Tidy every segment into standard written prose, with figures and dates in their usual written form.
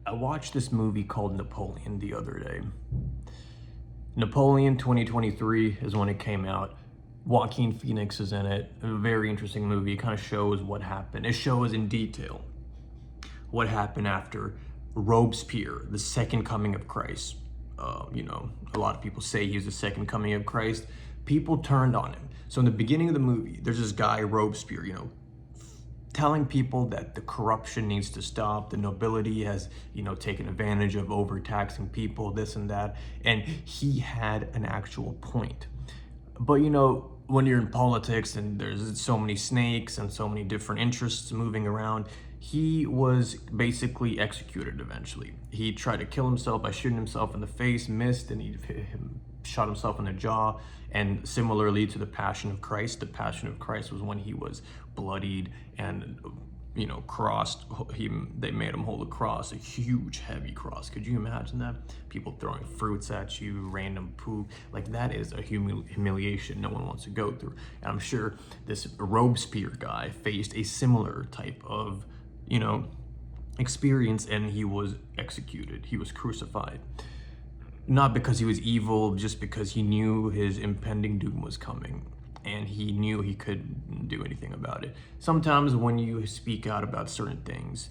I watched this movie called Napoleon the other day. Napoleon 2023 is when it came out. Joaquin Phoenix is in it. A very interesting movie. It kind of shows what happened. It shows in detail what happened after Robespierre, the second coming of Christ. A lot of people say he's the second coming of Christ. People turned on him. So in the beginning of the movie, there's this guy, Robespierre, telling people that the corruption needs to stop. The nobility has, taken advantage of overtaxing people, this and that. And he had an actual point. But, when you're in politics and there's so many snakes and so many different interests moving around, he was basically executed eventually. He tried to kill himself by shooting himself in the face, missed, and he shot himself in the jaw. And similarly to the Passion of Christ was when he was bloodied and crossed. They made him hold a cross, a huge heavy cross. Could you imagine that? People throwing fruits at you, random poop. Like, that is a humiliation no one wants to go through. And I'm sure this Robespierre guy faced a similar type of experience, and he was executed. He was crucified. Not because he was evil, just because he knew his impending doom was coming. And he knew he couldn't do anything about it. Sometimes when you speak out about certain things,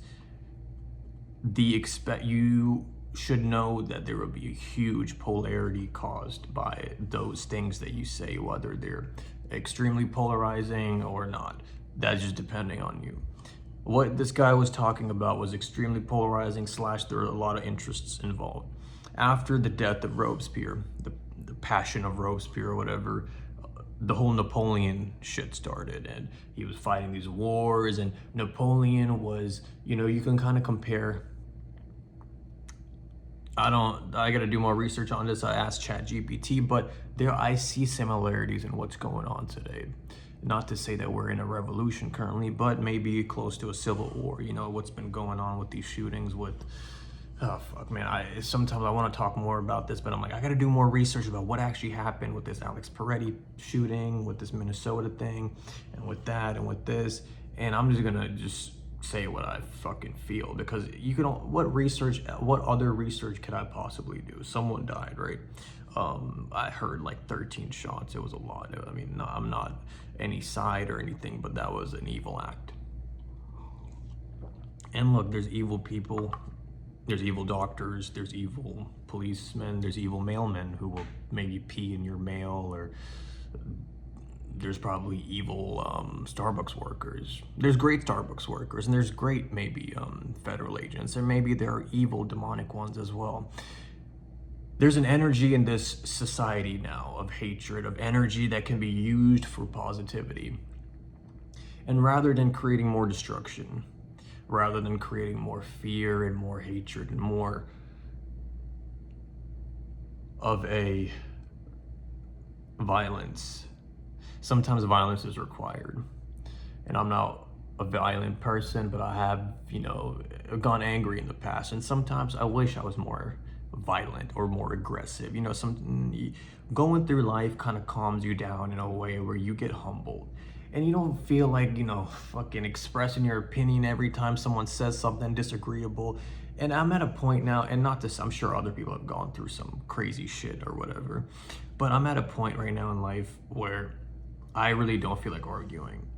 you should know that there will be a huge polarity caused by those things that you say, whether they're extremely polarizing or not. That's just depending on you. What this guy was talking about was extremely polarizing / there are a lot of interests involved. After the death of Robespierre, the Passion of Robespierre or whatever, the whole Napoleon shit started, and he was fighting these wars, and Napoleon was, you can kind of compare. I gotta do more research on this. I asked ChatGPT, but I see similarities in what's going on today. Not to say that we're in a revolution currently, but maybe close to a civil war. What's been going on with these shootings with, oh fuck, man. Sometimes I want to talk more about this, but I'm like, I got to do more research about what actually happened with this Alex Pretti shooting, with this Minnesota thing, and with that, and with this. And I'm just gonna say what I fucking feel, because what other research could I possibly do? Someone died, right? I heard like 13 shots. It was a lot. I mean, no, I'm not any side or anything, but that was an evil act. And look, there's evil people. There's evil doctors, there's evil policemen, there's evil mailmen who will maybe pee in your mail, or there's probably evil Starbucks workers. There's great Starbucks workers, and there's great maybe federal agents, and maybe there are evil demonic ones as well. There's an energy in this society now of hatred, of energy that can be used for positivity. And rather than creating more destruction, rather than creating more fear and more hatred and more of a violence, sometimes violence is required. And I'm not a violent person, but I have, gone angry in the past. And sometimes I wish I was more violent or more aggressive. Going through life kind of calms you down in a way where you get humbled. And you don't feel like, fucking expressing your opinion every time someone says something disagreeable. And I'm at a point now, and not this, I'm sure other people have gone through some crazy shit or whatever, but I'm at a point right now in life where I really don't feel like arguing.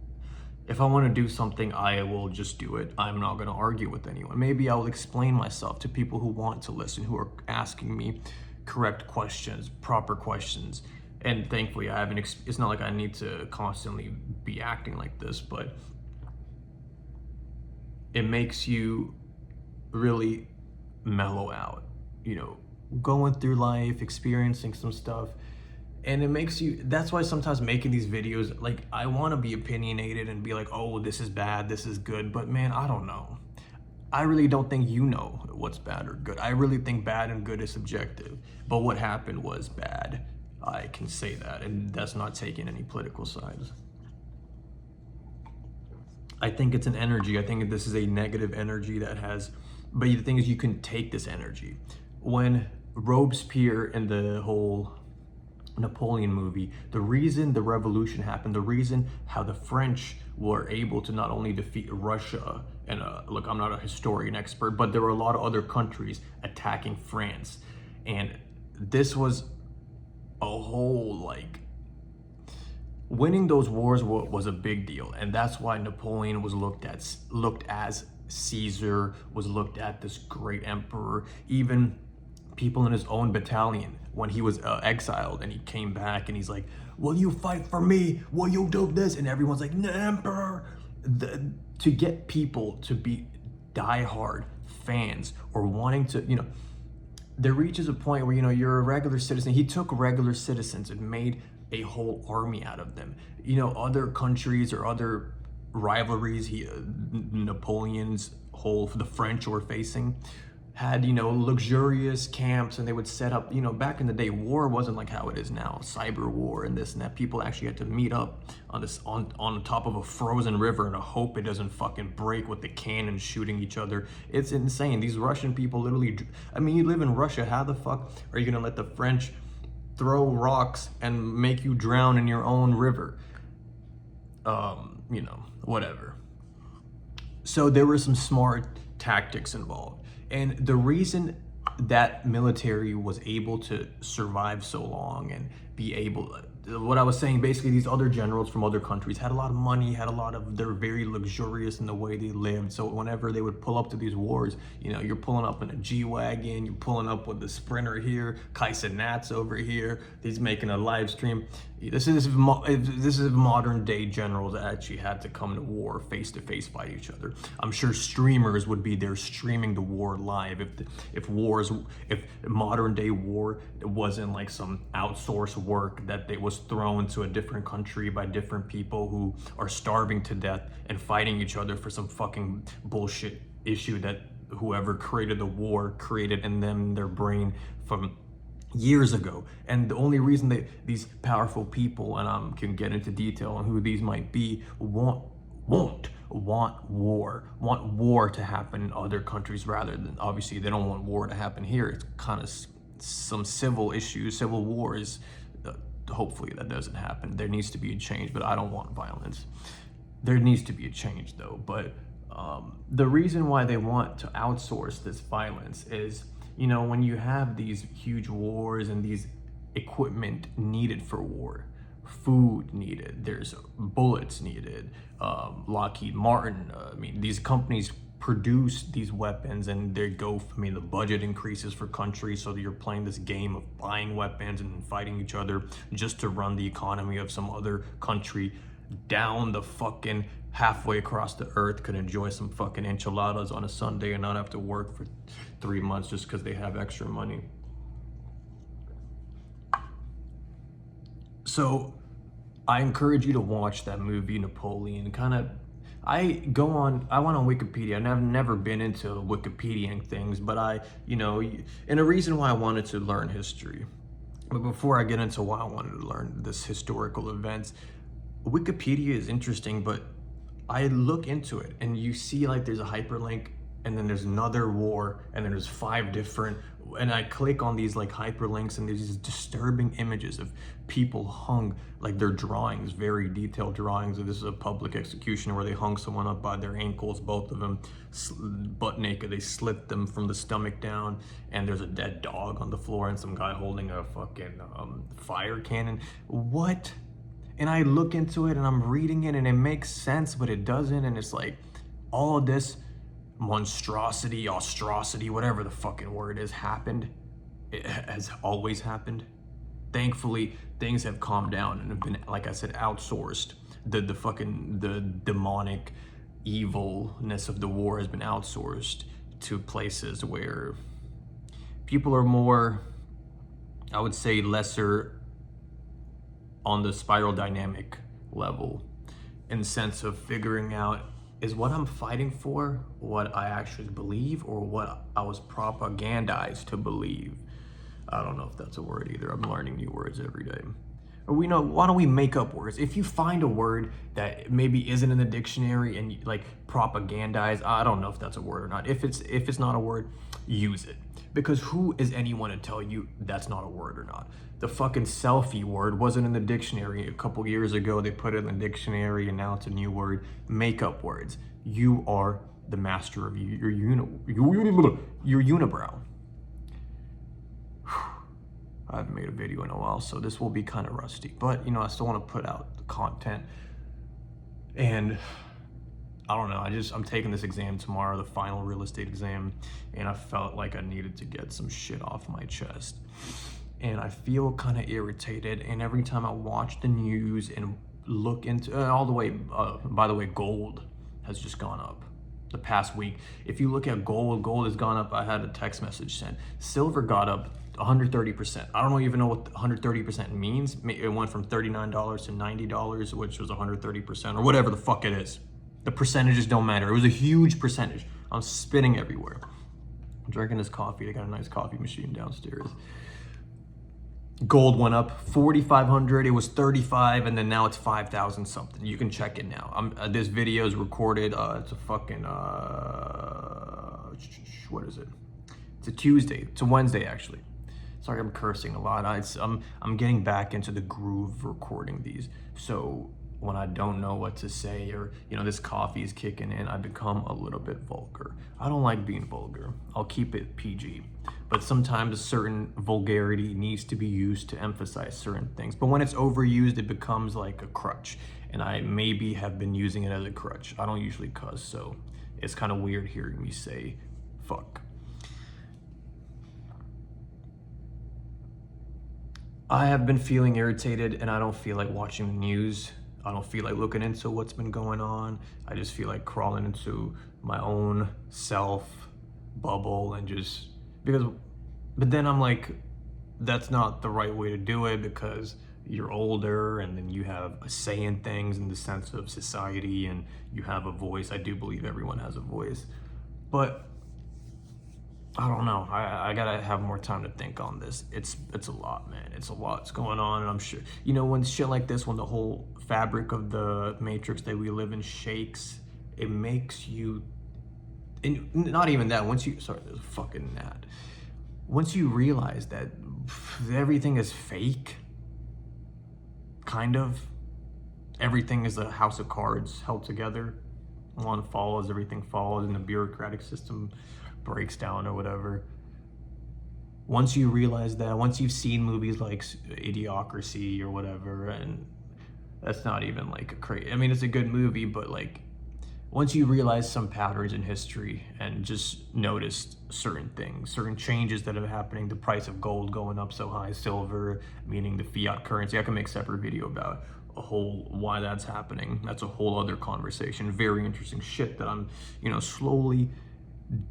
If I want to do something, I will just do it. I'm not going to argue with anyone. Maybe I will explain myself to people who want to listen, who are asking me correct questions, proper questions. And thankfully, I haven't. It's not like I need to constantly be acting like this, but it makes you really mellow out. Going through life, experiencing some stuff, and it makes you. That's why sometimes making these videos, like, I want to be opinionated and be like, oh, this is bad, this is good, but man, I don't know. I really don't think you know what's bad or good. I really think bad and good is subjective. But what happened was bad. I can say that, and that's not taking any political sides. I think it's an energy. I think this is a negative energy that has, but the thing is, you can take this energy. When Robespierre and the whole Napoleon movie, the reason the revolution happened, the reason how the French were able to not only defeat Russia, and look, I'm not a historian expert, but there were a lot of other countries attacking France. And this was a whole, like, winning those wars was a big deal. And that's why Napoleon was looked as Caesar, was looked at this great emperor. Even people in his own battalion, when he was exiled and he came back and he's like, will you fight for me? Will you do this? And everyone's like, no, emperor. To get people to be diehard fans or wanting to, there reaches a point where, you're a regular citizen. He took regular citizens and made a whole army out of them. Other countries or other rivalries, Napoleon's the French were facing, had, luxurious camps, and they would set up, back in the day, war wasn't like how it is now, cyber war and this and that. People actually had to meet up on top of a frozen river and hope it doesn't fucking break with the cannon shooting each other. It's insane. These Russian people literally, you live in Russia, how the fuck are you gonna let the French throw rocks and make you drown in your own river? Whatever. So there were some smart tactics involved. And the reason that military was able to survive so long and be able, what I was saying, basically these other generals from other countries had a lot of money, they're very luxurious in the way they lived. So whenever they would pull up to these wars, you're pulling up in a G-Wagon, you're pulling up with the Sprinter here, Kaisa Nats over here, he's making a live stream. This is modern day generals that actually had to come to war face to face, fight each other. I'm sure streamers would be there streaming the war live if modern day war wasn't like some outsourced work that it was thrown to a different country by different people who are starving to death and fighting each other for some fucking bullshit issue that whoever created the war created in them, their brain from years ago. And the only reason that these powerful people, and I can get into detail on who these might be, won't want war to happen in other countries, rather than, obviously they don't want war to happen here. It's kind of some civil issues, civil wars. Hopefully that doesn't happen. There needs to be a change, but I don't want violence. There needs to be a change though. But the reason why they want to outsource this violence is, when you have these huge wars and these equipment needed for war, food needed, there's bullets needed, Lockheed Martin, these companies produce these weapons and they go, the budget increases for countries, so that you're playing this game of buying weapons and fighting each other just to run the economy of some other country down the fucking halfway across the earth, could enjoy some fucking enchiladas on a Sunday and not have to work for 3 months just because they have extra money. So I encourage you to watch that movie Napoleon. I went on Wikipedia, and I've never been into Wikipediaing things, but and a reason why I wanted to learn history. But before I get into why I wanted to learn this historical events, Wikipedia is interesting, but I look into it and you see like there's a hyperlink and then there's another war and then there's 5 different, and I click on these like hyperlinks and there's these disturbing images of people hung, like their drawings, very detailed drawings. This is a public execution where they hung someone up by their ankles, both of them butt naked. They slit them from the stomach down, and there's a dead dog on the floor and some guy holding a fucking fire cannon. What? And I look into it and I'm reading it and it makes sense, but it doesn't. And it's like all of this monstrosity, ostrosity, whatever the fucking word is, happened. It has always happened. Thankfully, things have calmed down and have been, like I said, outsourced. The demonic evilness of the war has been outsourced to places where people are more, I would say, lesser on the spiral dynamic level, in the sense of figuring out, is what I'm fighting for what I actually believe or what I was propagandized to believe? I don't know if that's a word either. I'm learning new words every day. Or why don't we make up words? If you find a word that maybe isn't in the dictionary and like propagandize, I don't know if that's a word or not. If it's not a word, use it. Because who is anyone to tell you that's not a word or not? The fucking selfie word wasn't in the dictionary a couple years ago. They put it in the dictionary and now it's a new word. Makeup words. You are the master of your unibrow. I haven't made a video in a while, so this will be kind of rusty. But, you know, I still want to put out the content. And I don't know, I'm taking this exam tomorrow, the final real estate exam, and I felt like I needed to get some shit off my chest. And I feel kind of irritated, and every time I watch the news and look into, all the way, by the way, gold has just gone up the past week. If you look at gold has gone up. I had a text message sent. Silver got up 130%. I don't even know what 130% means. It went from $39 to $90, which was 130%, or whatever the fuck it is. The percentages don't matter. It was a huge percentage. I'm spitting everywhere. I'm drinking this coffee. They got a nice coffee machine downstairs. Gold went up 4,500. It was 35, and then now it's 5,000 something. You can check it now. This video is recorded. It's a fucking what is it? It's a Tuesday. It's a Wednesday actually. Sorry, I'm cursing a lot. I'm getting back into the groove of recording these. So when I don't know what to say, or, you know, this coffee is kicking in, I become a little bit vulgar. I don't like being vulgar. I'll keep it PG. But sometimes a certain vulgarity needs to be used to emphasize certain things. But when it's overused, it becomes like a crutch. And I maybe have been using it as a crutch. I don't usually cuss, so it's kind of weird hearing me say fuck. I have been feeling irritated, and I don't feel like watching the news. I don't feel like looking into what's been going on. I just feel like crawling into my own self bubble and just, but then I'm like, that's not the right way to do it, because you're older and then you have a say in things in the sense of society, and you have a voice. I do believe everyone has a voice, but I don't know. I gotta have more time to think on this. It's a lot, man. It's a lot's going on, and I'm sure, you know, when shit like this, when the whole fabric of the matrix that we live in shakes, it makes you, and not even that, once you, sorry, there's a fucking gnat. Once you realize that everything is fake, kind of, everything is a house of cards held together. One falls, everything falls, and the bureaucratic system breaks down or whatever. Once you realize that, once you've seen movies like Idiocracy or whatever, and that's not even like a crazy, I mean, it's a good movie, but like, once you realize some patterns in history and just noticed certain things, certain changes that are happening, the price of gold going up so high, silver, meaning the fiat currency, I can make a separate video about a whole why that's happening. That's a whole other conversation. Very interesting shit that I'm, you know, slowly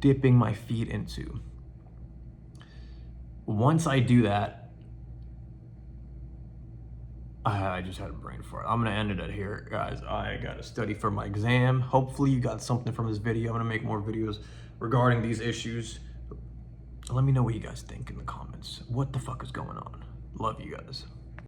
dipping my feet into. Once I do that, I just had a brain fart. I'm gonna end it at here, guys. I gotta study for my exam. Hopefully you got something from this video. I'm gonna make more videos regarding these issues. Let me know what you guys think in the comments. What the fuck is going on? Love you guys.